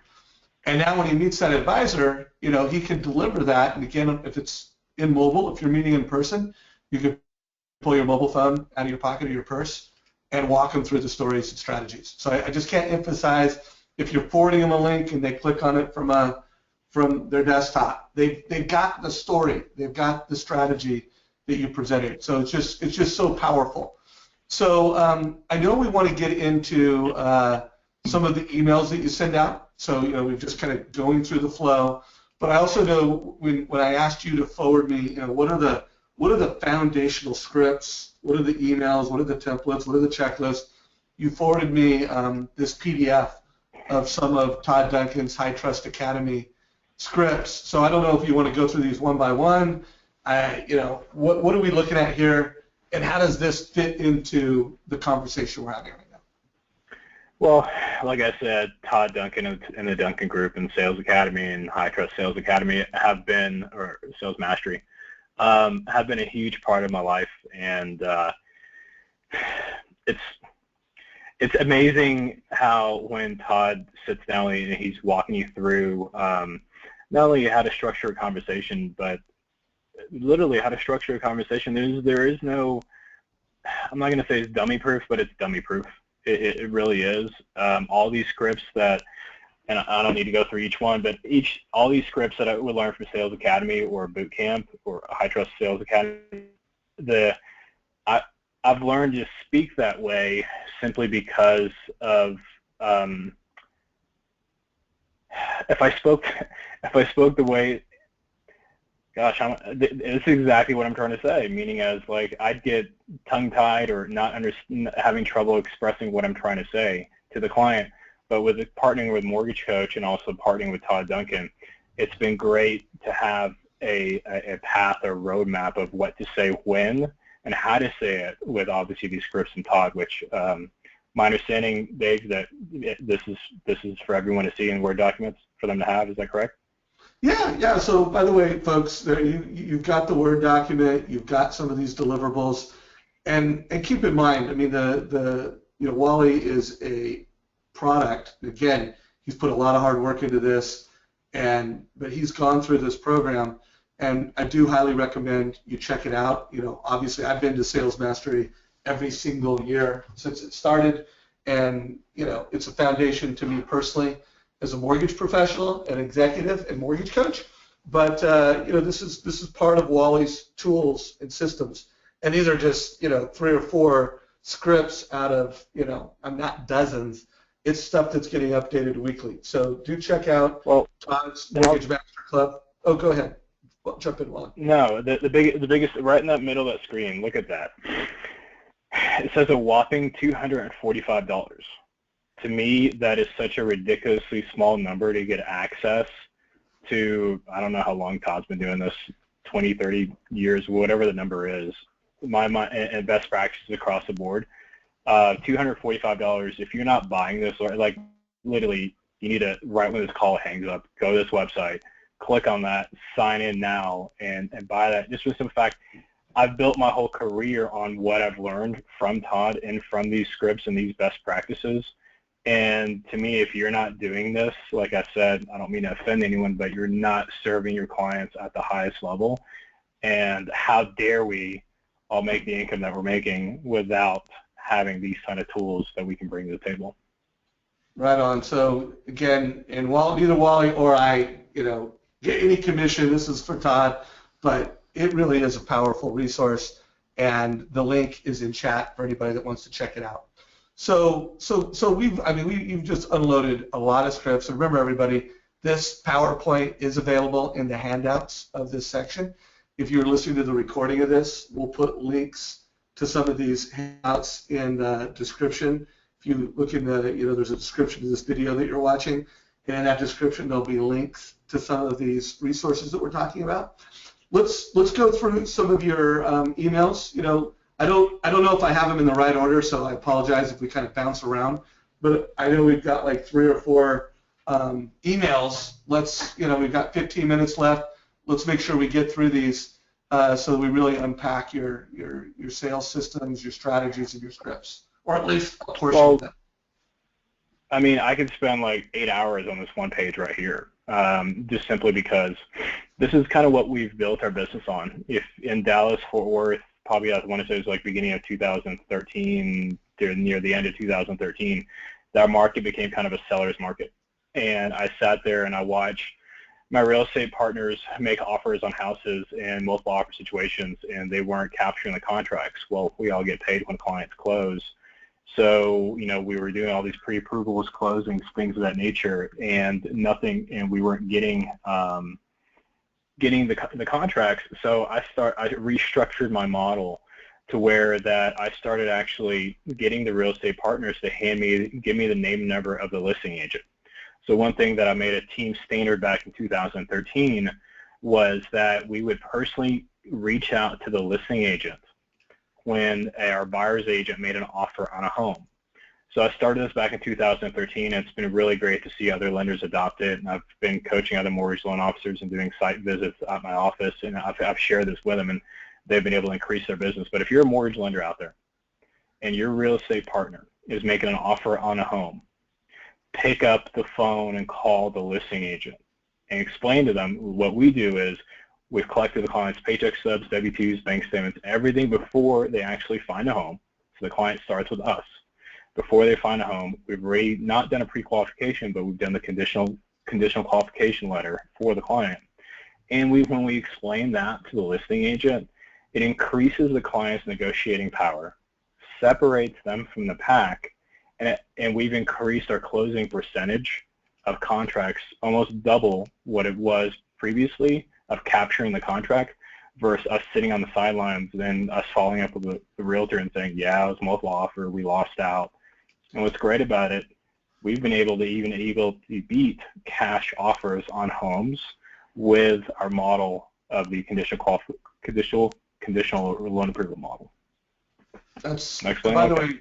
And now when he meets that advisor, he can deliver that. And again, if it's in mobile, if you're meeting in person, you can pull your mobile phone out of your pocket or your purse and walk them through the stories and strategies. So I just can't emphasize, if you're forwarding them a link and they click on it from their desktop, they've got the story, they've got the strategy that you presented. So it's just so powerful. So I know we want to get into some of the emails that you send out. So we've just kind of going through the flow. But I also know when I asked you to forward me, what are the foundational scripts? What are the emails? What are the templates? What are the checklists? You forwarded me this PDF of some of Todd Duncan's High Trust Academy scripts. So I don't know if you want to go through these one by one. What are we looking at here, and how does this fit into the conversation we're having right now? Well, like I said, Todd Duncan and the Duncan Group and Sales Academy and High Trust Sales Academy or Sales Mastery, have been a huge part of my life, and it's amazing how when Todd sits down and he's walking you through not only how to structure a conversation, but literally how to structure a conversation. There is no, I'm not going to say it's dummy proof, but it's dummy proof. It really is. All these scripts that, and I don't need to go through each one, but all these scripts that I would learn from Sales Academy or Boot Camp or High Trust Sales Academy, I've learned to speak that way simply because of if I spoke the way, gosh, this is exactly what I'm trying to say, meaning as like I'd get tongue-tied or having trouble expressing what I'm trying to say to the client. But with partnering with Mortgage Coach and also partnering with Todd Duncan, it's been great to have a path or roadmap of what to say when and how to say it with obviously these scripts and Todd, which my understanding, Dave, that this is for everyone to see in Word documents for them to have. Is that correct? Yeah. So by the way, folks, you've got the Word document, you've got some of these deliverables, and keep in mind, I mean, Wally is a product. Again, he's put a lot of hard work into this, but he's gone through this program, and I do highly recommend you check it out. Obviously, I've been to Sales Mastery every single year since it started, and it's a foundation to me personally as a mortgage professional, an executive, and mortgage coach. But this is part of Wally's tools and systems, and these are just 3 or 4 scripts out of not dozens. It's stuff that's getting updated weekly. So do check out Todd's Mortgage Master Club. Oh, go ahead. Jump in, Wally. No, the biggest right in that middle of that screen. Look at that. It says a whopping $245. To me, that is such a ridiculously small number to get access to. I don't know how long Todd's been doing this, 20, 30 years, whatever the number is. And best practices across the board. $245. If you're not buying this, or like literally, you need to, right when this call hangs up, go to this website, click on that, sign in now, and buy that. Just for the fact, I've built my whole career on what I've learned from Todd and from these scripts and these best practices. And to me, if you're not doing this, like I said, I don't mean to offend anyone, but you're not serving your clients at the highest level. And how dare we all make the income that we're making without having these kind of tools that we can bring to the table? Right on. So again, and neither Wally or I, get any commission. This is for Todd, but it really is a powerful resource, and the link is in chat for anybody that wants to check it out. So you've just unloaded a lot of scripts. And remember, everybody, this PowerPoint is available in the handouts of this section. If you're listening to the recording of this, we'll put links to some of these handouts in the description. If you look in there's a description of this video that you're watching, and in that description there'll be links to some of these resources that we're talking about. Let's go through some of your emails. I don't know if I have them in the right order, so I apologize if we kind of bounce around. But I know we've got like 3 or 4 emails. We've got 15 minutes left. let's make sure we get through these so that we really unpack your sales systems, your strategies, and your scripts, or at least a portion of them. I mean, I could spend like 8 hours on this one page right here, just simply because this is kind of what we've built our business on. If in Dallas, Fort Worth, probably I want to say it was like beginning of 2013 to near the end of 2013, that market became kind of a seller's market. And I sat there and I watched my real estate partners make offers on houses in multiple offer situations, and they weren't capturing the contracts. Well, we all get paid when clients close. So, you know, we were doing all these pre-approvals, closings, things of that nature, and nothing, and we weren't getting the contracts. So I restructured my model to where that I started actually getting the real estate partners to give me the name and number of the listing agent. So one thing that I made a team standard back in 2013 was that we would personally reach out to the listing agent when our buyer's agent made an offer on a home. So I started this back in 2013, and it's been really great to see other lenders adopt it. And I've been coaching other mortgage loan officers and doing site visits at my office, and I've shared this with them, and they've been able to increase their business. But if you're a mortgage lender out there and your real estate partner is making an offer on a home, pick up the phone and call the listing agent and explain to them what we do is we've collected the client's paycheck stubs, W-2s, bank statements, everything before they actually find a home. So the client starts with us. Before they find a home, we've already not done a pre-qualification, but we've done the conditional qualification letter for the client. And when we explain that to the listing agent, it increases the client's negotiating power, separates them from the pack, and we've increased our closing percentage of contracts almost double what it was previously of capturing the contract versus us sitting on the sidelines and then us following up with the realtor and saying, yeah, it was multiple offer, we lost out. And what's great about it, we've been able to beat cash offers on homes with our model of the conditional loan approval model. That's, by the way,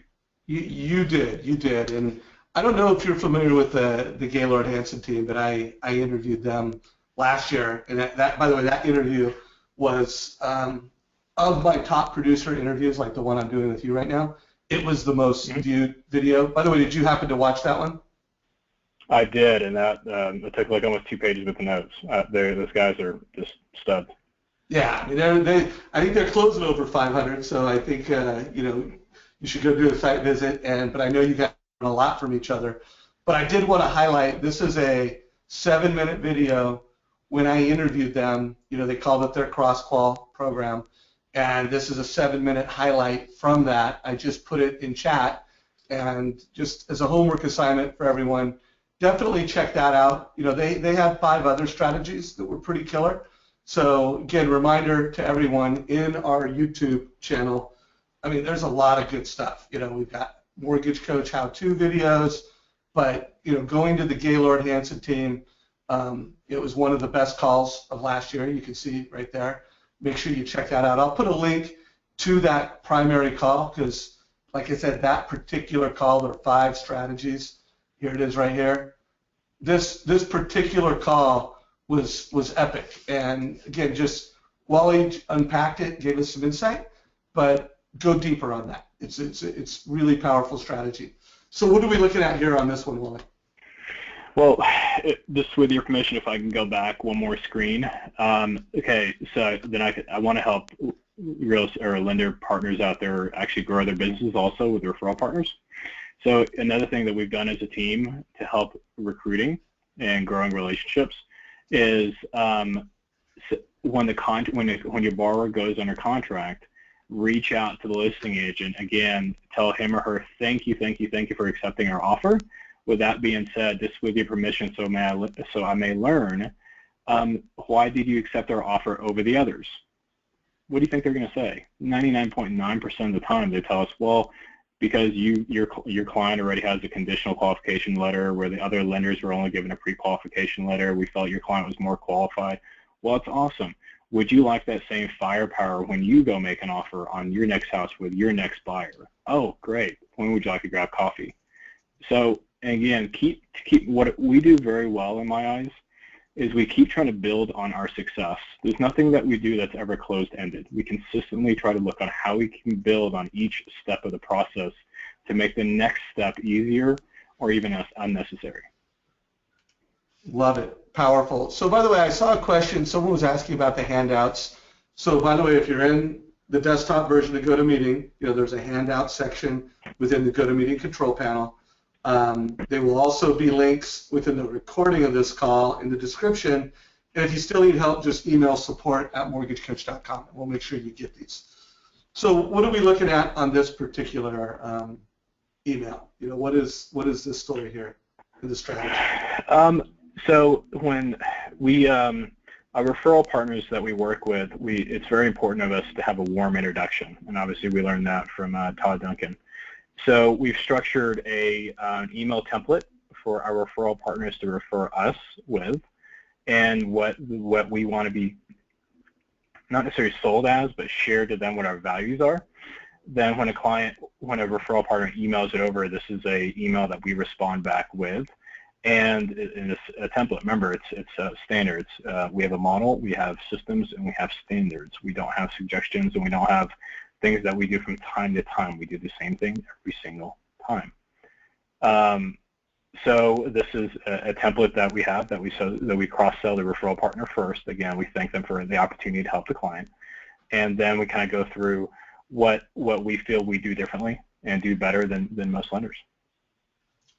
you did, and I don't know if you're familiar with the Gaylord Hanson team, but I interviewed them last year, and that by the way, that interview was of my top producer interviews, like the one I'm doing with you right now. It was the most viewed video. By the way, did you happen to watch that one? I did, and that it took like almost 2 pages with the notes. Those guys are just studs. Yeah, I mean, I think they're closing over 500, so I think you should go do a site visit. But I know you got a lot from each other. But I did want to highlight, this is a 7-minute video. When I interviewed them, they called it their cross-qual program, and this is a 7-minute highlight from that. I just put it in chat, and just as a homework assignment for everyone, definitely check that out. They have 5 other strategies that were pretty killer. So again, reminder to everyone in our YouTube channel, I mean, there's a lot of good stuff. We've got Mortgage Coach how-to videos, but going to the Gaylord Hanson team, it was one of the best calls of last year. You can see right there. Make sure you check that out. I'll put a link to that primary call because, like I said, that particular call, there are 5 strategies. Here it is right here. This particular call was epic. And again, just Wally unpacked it, gave us some insight, but go deeper on that. It's really powerful strategy. So what are we looking at here on this one, Wally? Well, just with your permission, if I can go back one more screen. Okay, so then I want to help real or lender partners out there actually grow their businesses also with referral partners. So another thing that we've done as a team to help recruiting and growing relationships is when your borrower goes under contract, reach out to the listing agent. Again, tell him or her, thank you for accepting our offer. With that being said, just with your permission, so I may learn, why did you accept our offer over the others? What do you think they're going to say? 99.9% of the time, they tell us, well, because your client already has a conditional qualification letter where the other lenders were only given a pre-qualification letter. We felt your client was more qualified. Well, it's awesome. Would you like that same firepower when you go make an offer on your next house with your next buyer? Oh, great. When would you like to grab coffee? So, again, keep what we do very well in my eyes is we keep trying to build on our success. There's nothing that we do that's ever closed-ended. We consistently try to look on how we can build on each step of the process to make the next step easier or even unnecessary. Love it. Powerful. So by the way, I saw a question. Someone was asking about the handouts. So by the way, if you're in the desktop version of GoToMeeting, there's a handout section within the GoToMeeting control panel. There will also be links within the recording of this call in the description. And if you still need help, just email support@mortgagecoach.com. We'll make sure you get these. So what are we looking at on this particular email? What is this story here in the strategy? So when we, our referral partners that we work with, it's very important of us to have a warm introduction. And obviously we learned that from Todd Duncan. So we've structured an email template for our referral partners to refer us with, and what we want to be not necessarily sold as, but shared to them what our values are. Then when a referral partner emails it over, this is a email that we respond back with, and it's a template. Remember, it's standards. We have a model, we have systems, and we have standards. We don't have suggestions, and we don't have things that we do from time to time. We do the same thing every single time. So this is a template that we have that we cross-sell the referral partner first. Again, we thank them for the opportunity to help the client, and then we kind of go through what we feel we do differently and do better than most lenders.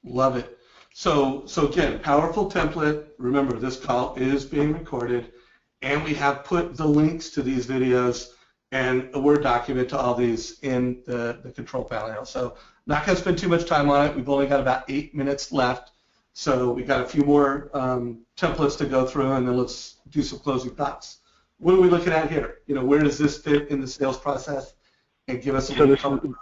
Love it. So again, powerful template. Remember, this call is being recorded, and we have put the links to these videos and a Word document to all these in the control panel. So not going to spend too much time on it. We've only got about 8 minutes left. So we've got a few more templates to go through, and then let's do some closing thoughts. What are we looking at here? Where does this fit in the sales process? And give us a little color on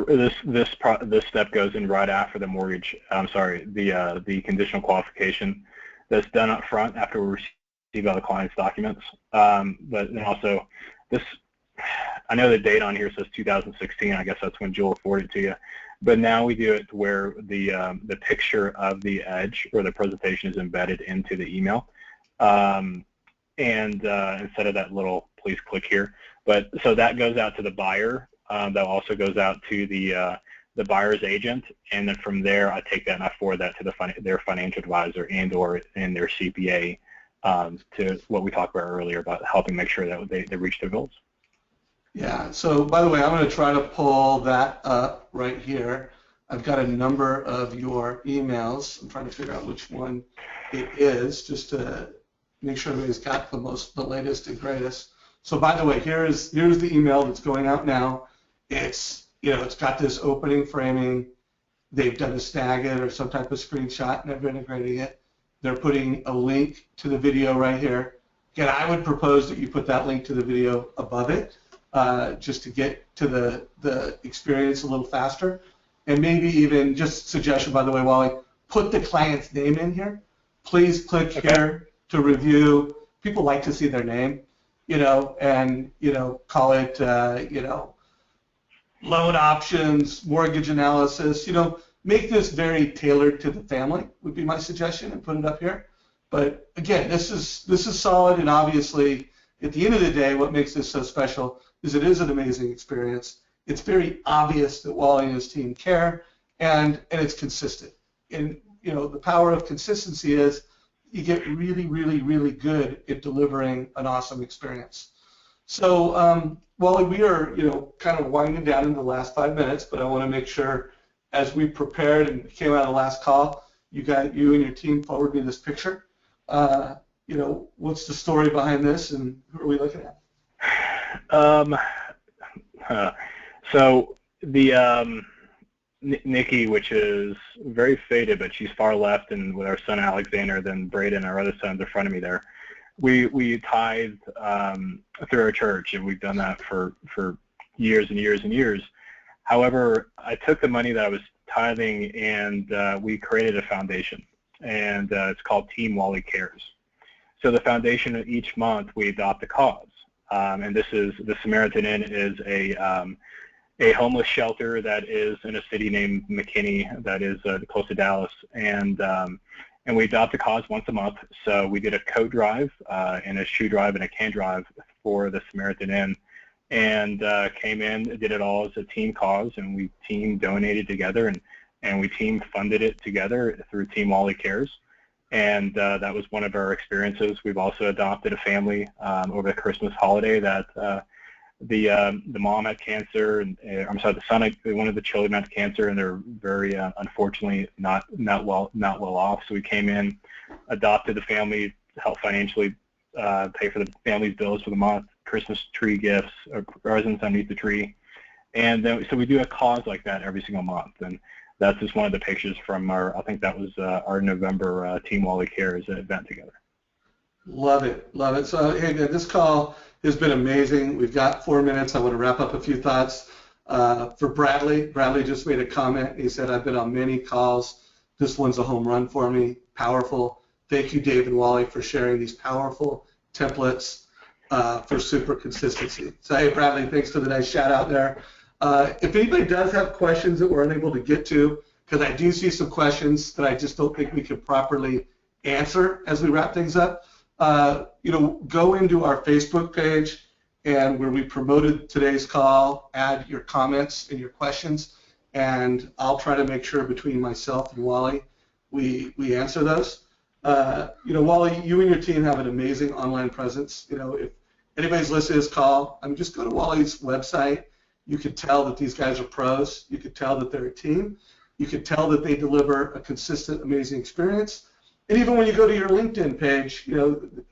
this. This step goes in right after the mortgage. The conditional qualification that's done up front after we receive all the client's documents. But then also this, I know the date on here says 2016. I guess that's when Joel forwarded it to you. But now we do it where the picture of the edge or the presentation is embedded into the email, and instead of that little please click here. But so that goes out to the buyer. That also goes out to the buyer's agent, and then from there I take that and I forward that to their financial advisor and their CPA, to what we talked about earlier about helping make sure that they reach their goals. Yeah, so by the way, I'm going to try to pull that up right here. I've got a number of your emails. I'm trying to figure out which one it is, just to make sure everybody's got the latest and greatest. So by the way, here's the email that's going out now. It's got this opening framing. They've done a Snagit or some type of screenshot, and they're integrating it. They're putting a link to the video right here. Again, I would propose that you put that link to the video above it, just to get to the experience a little faster. And maybe even, just suggestion by the way, Wally, put the client's name in here. Please click here to review. People like to see their name, and call it, loan options, mortgage analysis. Make this very tailored to the family would be my suggestion, and put it up here. But again, this is solid, and obviously at the end of the day, what makes this so special is it is an amazing experience. It's very obvious that Wally and his team care, and it's consistent. And the power of consistency is you get really, really, really good at delivering an awesome experience. So Wally, we are kind of winding down in the last 5 minutes, but I want to make sure, as we prepared and came out of the last call, you and your team forward me this picture. What's the story behind this, and who are we looking at? So the Nikki, which is very faded, but she's far left, and with our son Alexander, then Braden, our other sons, in front of me there. We tithe through our church, and we've done that for years and years and years. However, I took the money that I was tithing, and we created a foundation, and it's called Team Wally Cares. So the foundation, each month we adopt a cause, and this is the Samaritan Inn is a homeless shelter that is in a city named McKinney that is close to Dallas, and and we adopt a cause once a month. So we did a coat drive and a shoe drive and a can drive for the Samaritan Inn, and came in, did it all as a team cause, and we team donated together, and we team funded it together through Team Wally Cares. And that was one of our experiences. We've also adopted a family over the Christmas holiday that the mom had cancer, and I'm sorry, the son, one of the children had cancer, and they're very unfortunately not well off. So we came in, adopted the family, helped financially pay for the family's bills for the month, Christmas tree gifts, presents underneath the tree, and then so we do a cause like that every single month. And that's just one of the pictures from our, I think that was our November Team Wally Cares event together. Love it, love it. So hey, this call has been amazing. We've got 4 minutes. I want to wrap up a few thoughts. For Bradley, Bradley just made a comment. He said, I've been on many calls. This one's a home run for me. Powerful. Thank you, Dave and Wally, for sharing these powerful templates for super consistency. So hey, Bradley, thanks for the nice shout out there. If anybody does have questions that we're unable to get to, because I do see some questions that I just don't think we can properly answer as we wrap things up, go into our Facebook page, and where we promoted today's call, add your comments and your questions, and I'll try to make sure between myself and Wally we answer those. Wally, you and your team have an amazing online presence. If anybody's listening to this call, just go to Wally's website. You could tell that these guys are pros. You could tell that they're a team. You could tell that they deliver a consistent, amazing experience. And even when you go to your LinkedIn page,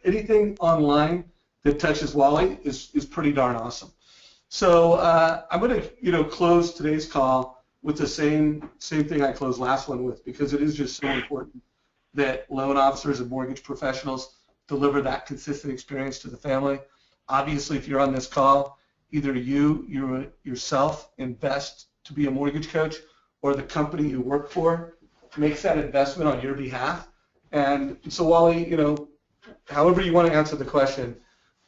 anything online that touches Wally is pretty darn awesome. So I'm going to close today's call with the same thing I closed last one with, because it is just so important that loan officers and mortgage professionals deliver that consistent experience to the family. Obviously, if you're on this call, either you yourself invest to be a mortgage coach, or the company you work for makes that investment on your behalf. And so, Wally, however you want to answer the question,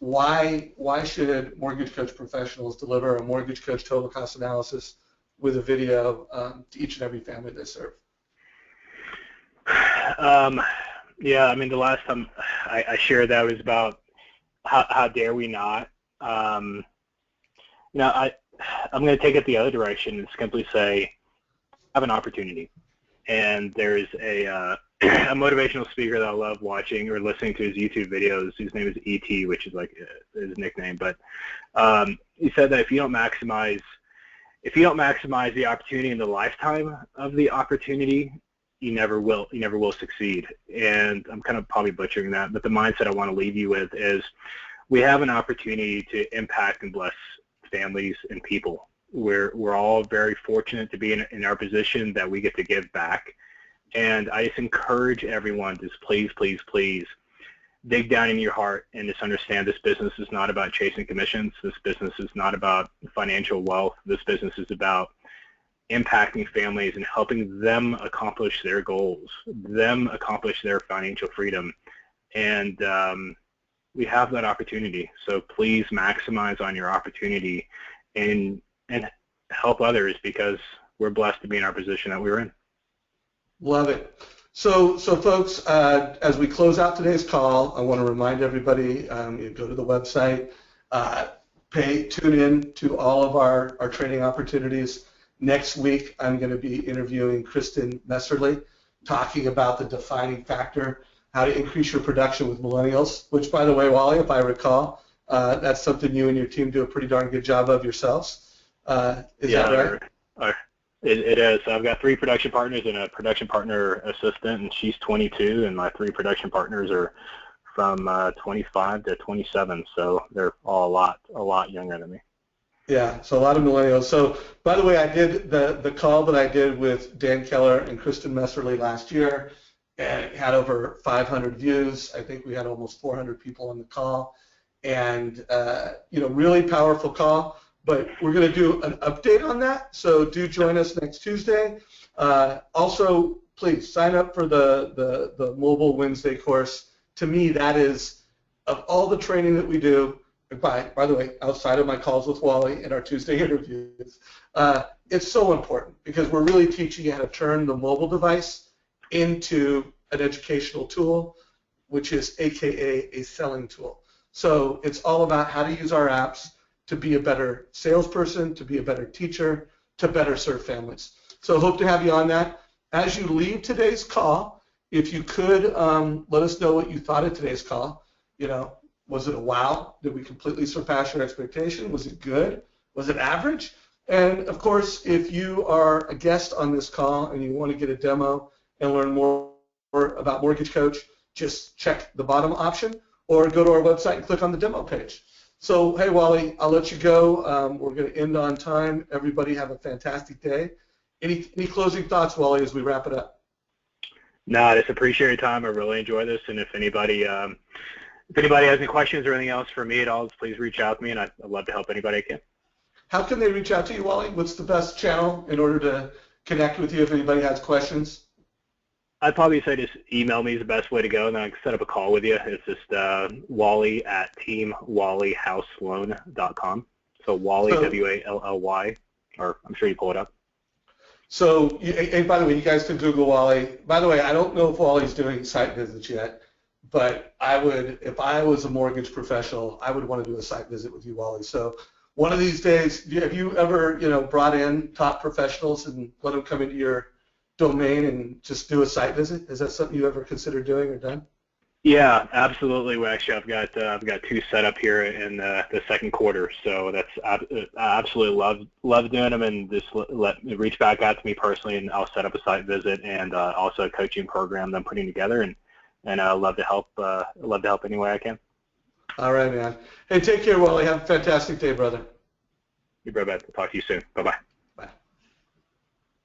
why should mortgage coach professionals deliver a mortgage coach total cost analysis with a video to each and every family they serve? Yeah, the last time I shared that was about how dare we not. I'm going to take it the other direction and simply say, have an opportunity. And there's a motivational speaker that I love watching or listening to his YouTube videos. His name is E.T., which is like his nickname. But he said that if you don't maximize the opportunity in the lifetime of the opportunity, you never will succeed. And I'm kind of probably butchering that, but the mindset I want to leave you with is we have an opportunity to impact and bless families and people. We're all very fortunate to be in our position that we get to give back. And I just encourage everyone to please, please, please dig down in your heart and just understand this business is not about chasing commissions. This business is not about financial wealth. This business is about impacting families and helping them accomplish their goals, them accomplish their financial freedom. And we have that opportunity. So please maximize on your opportunity and help others, because we're blessed to be in our position that we're in. Love it. So folks, as we close out today's call, I want to remind everybody, you go to the website, tune in to all of our training opportunities. Next week, I'm going to be interviewing Kristen Messerly, talking about the defining factor, how to increase your production with millennials, which, by the way, Wally, if I recall, that's something you and your team do a pretty darn good job of yourselves. Is that right? It is. I've got 3 production partners and a production partner assistant, and she's 22, and my 3 production partners are from 25 to 27, so they're all a lot younger than me. Yeah, so a lot of millennials. So, by the way, I did the call that I did with Dan Keller and Kristen Messerly last year, and it had over 500 views. I think we had almost 400 people on the call, and really powerful call. But we're going to do an update on that, so do join us next Tuesday. Also, please sign up for the Mobile Wednesday course. To me, that is, of all the training that we do, by the way, outside of my calls with Wally and our Tuesday interviews, it's so important, because we're really teaching you how to turn the mobile device into an educational tool, which is AKA a selling tool. So it's all about how to use our apps to be a better salesperson, to be a better teacher, to better serve families. So hope to have you on that. As you leave today's call, if you could let us know what you thought of today's call. You know, was it a wow? Did we completely surpass your expectation? Was it good? Was it average? And of course, if you are a guest on this call and you want to get a demo and learn more about Mortgage Coach, just check the bottom option or go to our website and click on the demo page. So, hey, Wally, I'll let you go. We're going to end on time. Everybody have a fantastic day. Any closing thoughts, Wally, as we wrap it up? No, I just appreciate your time. I really enjoy this, and if anybody has any questions or anything else for me at all, please reach out to me, and I'd love to help anybody I can. How can they reach out to you, Wally? What's the best channel in order to connect with you if anybody has questions? I'd probably say just email me is the best way to go, and then I can set up a call with you. It's just Wally at teamwallyhouseloan.com. So Wally, W-A-L-L-Y, or I'm sure you pull it up. So, and by the way, you guys can Google Wally. By the way, I don't know if Wally's doing site visits yet, but I would, if I was a mortgage professional, I would want to do a site visit with you, Wally. So one of these days, have you ever, brought in top professionals and let them come into your domain and just do a site visit? Is that something you ever considered doing or done? Yeah, absolutely. Well, actually, I've got two set up here in the second quarter, so that's I absolutely love doing them, and just reach back out to me personally, and I'll set up a site visit and also a coaching program that I'm putting together, and I love to help any way I can. All right, man. Hey, take care, Wally. Have a fantastic day, brother. You bet. Talk to you soon. Bye bye.